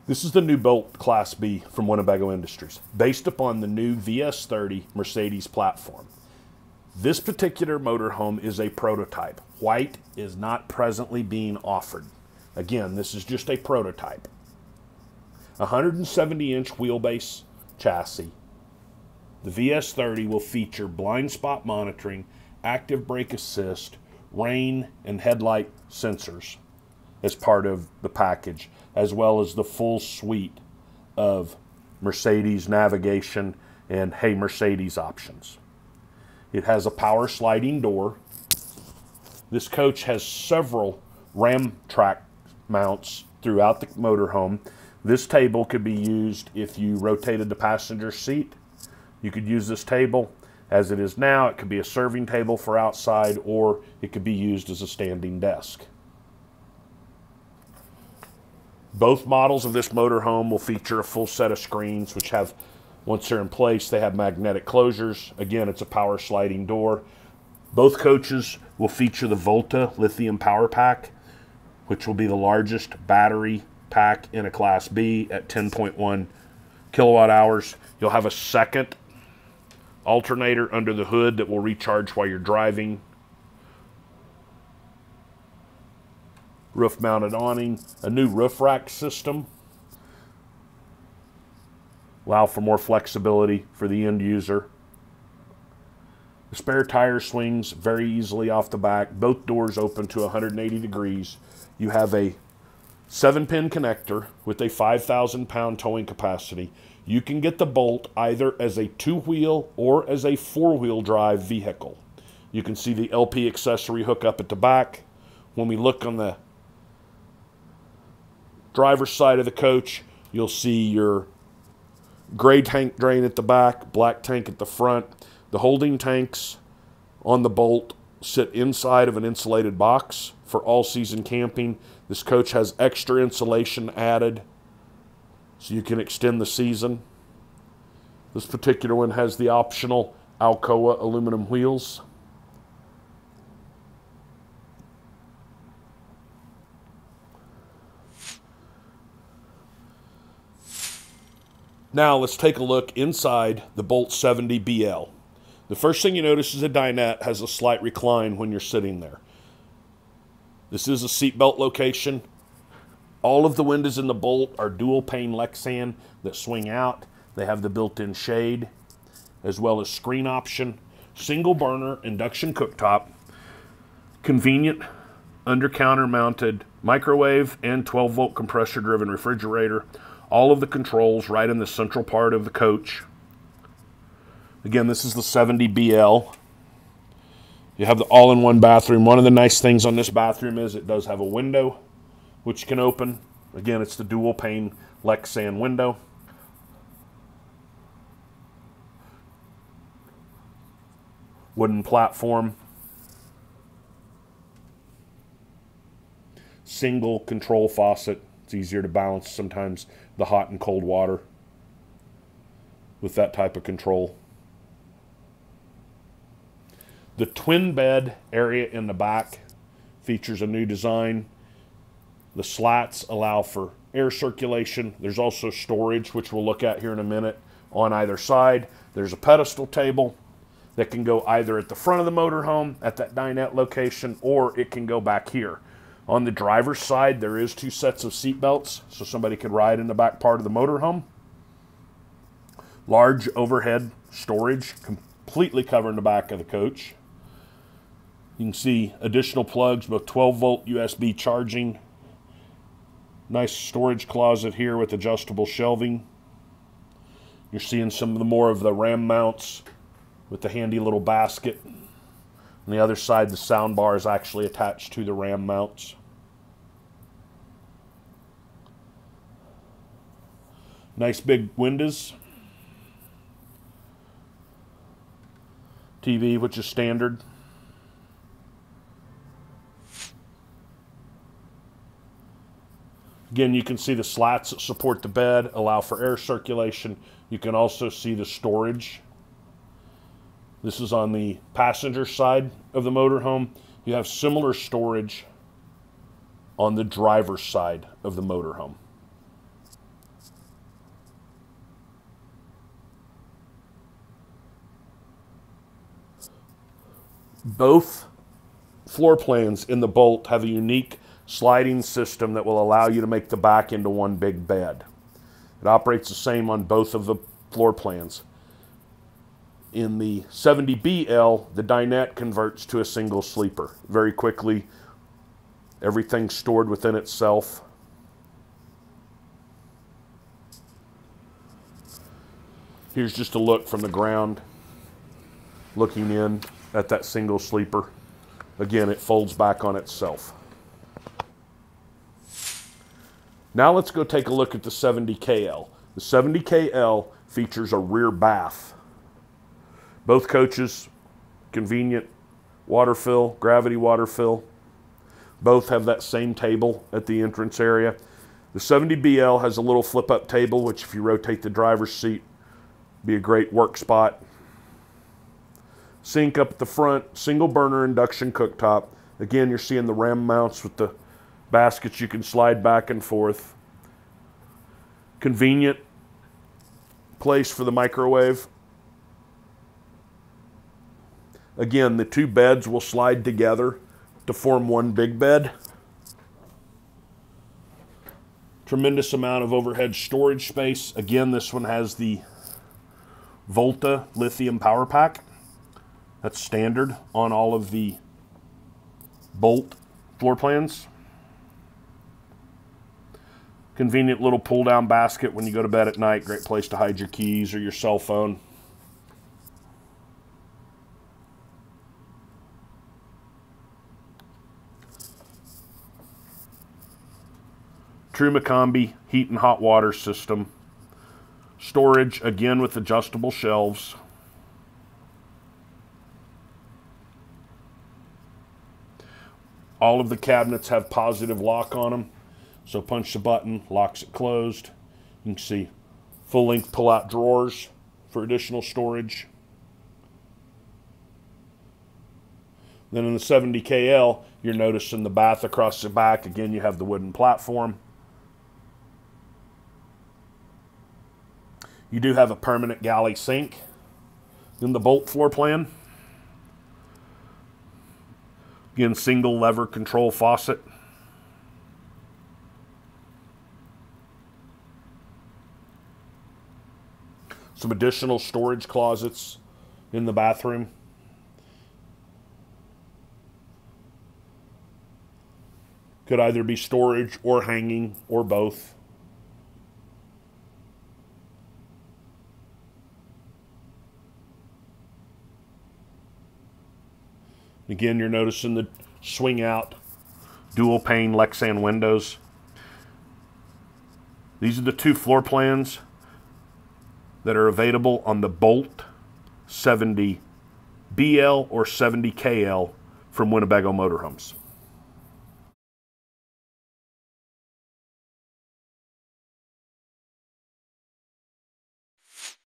This is the new Boldt Class B from Winnebago Industries, based upon the new VS30 Mercedes platform. This particular motorhome is a prototype. White is not presently being offered. Again, this is just a prototype. 170-inch wheelbase chassis. The VS30 will feature blind spot monitoring, active brake assist, rain and headlight sensors as part of the package, as well as the full suite of Mercedes navigation and Hey Mercedes options. It has a power sliding door. This coach has several ram track mounts throughout the motorhome. This table could be used if you rotated the passenger seat. You could use this table as it is now. It could be a serving table for outside, or it could be used as a standing desk. Both models of this motorhome will feature a full set of screens, which have, once they're in place, they have magnetic closures. Again, it's a power sliding door. Both coaches will feature the Volta lithium power pack, which will be the largest battery pack in a Class B at 10.1 kilowatt hours. You'll have a second alternator under the hood that will recharge while you're driving. Roof-mounted awning, a new roof rack system. Allow for more flexibility for the end user. The spare tire swings very easily off the back. Both doors open to 180 degrees. You have a 7-pin connector with a 5,000-pound towing capacity. You can get the Boldt either as a 2-wheel or as a 4-wheel drive vehicle. You can see the LP accessory hookup at the back. When we look on the driver's side of the coach, you'll see your gray tank drain at the back, black tank at the front. The holding tanks on the Boldt sit inside of an insulated box for all-season camping. This coach has extra insulation added so you can extend the season. This particular one has the optional Alcoa aluminum wheels. Now let's take a look inside the Boldt 70 BL. The first thing you notice is the dinette has a slight recline when you're sitting there. This is a seatbelt location. All of the windows in the Boldt are dual pane Lexan that swing out. They have the built-in shade as well as screen option. Single burner induction cooktop. Convenient under-counter mounted microwave and 12-volt compressor-driven refrigerator. All of the controls right in the central part of the coach. Again, this is the 70 BL. You have the all-in-one bathroom. One of the nice things on this bathroom is it does have a window which can open. Again, it's the dual pane Lexan window. Wooden platform. Single control faucet. It's easier to balance sometimes the hot and cold water with that type of control. The twin bed area in the back features a new design. The slats allow for air circulation. There's also storage, which we'll look at here in a minute, on either side. There's a pedestal table that can go either at the front of the motorhome at that dinette location, or it can go back here. On the driver's side, there is 2 sets of seat belts, so somebody could ride in the back part of the motorhome. Large overhead storage, completely covering the back of the coach. You can see additional plugs, both 12-volt USB charging. Nice storage closet here with adjustable shelving. You're seeing some of the more of the ram mounts with the handy little basket. On the other side, the sound bar is actually attached to the ram mounts. Nice big windows. TV, which is standard. Again, you can see the slats that support the bed, allow for air circulation. You can also see the storage. This is on the passenger side of the motorhome. You have similar storage on the driver's side of the motorhome. Both floor plans in the Boldt have a unique sliding system that will allow you to make the back into one big bed. It operates the same on both of the floor plans. In the 70BL, the dinette converts to a single sleeper. Very quickly, everything's stored within itself. Here's just a look from the ground, looking in at that single sleeper. Again, it folds back on itself. Now let's go take a look at the 70KL. The 70KL features a rear bath. Both coaches, convenient water fill, gravity water fill. Both have that same table at the entrance area. The 70BL has a little flip-up table, which if you rotate the driver's seat, be a great work spot. Sink up at the front, single burner induction cooktop. Again, you're seeing the ram mounts with the baskets you can slide back and forth. Convenient place for the microwave. Again, the two beds will slide together to form one big bed. Tremendous amount of overhead storage space. Again, this one has the Volta lithium power pack. That's standard on all of the Boldt floor plans. Convenient little pull-down basket when you go to bed at night. Great place to hide your keys or your cell phone. True Macombi heat and hot water system. Storage, again with adjustable shelves. All of the cabinets have positive lock on them. So punch the button, locks it closed. You can see full-length pull-out drawers for additional storage. Then in the 70KL, you're noticing the bath across the back. Again, you have the wooden platform. You do have a permanent galley sink in the Boldt floor plan. Again, single lever control faucet. Some additional storage closets in the bathroom. Could either be storage or hanging or both. Again, you're noticing the swing out dual pane Lexan windows. These are the two floor plans that are available on the Boldt 70BL or 70KL from Winnebago Motorhomes.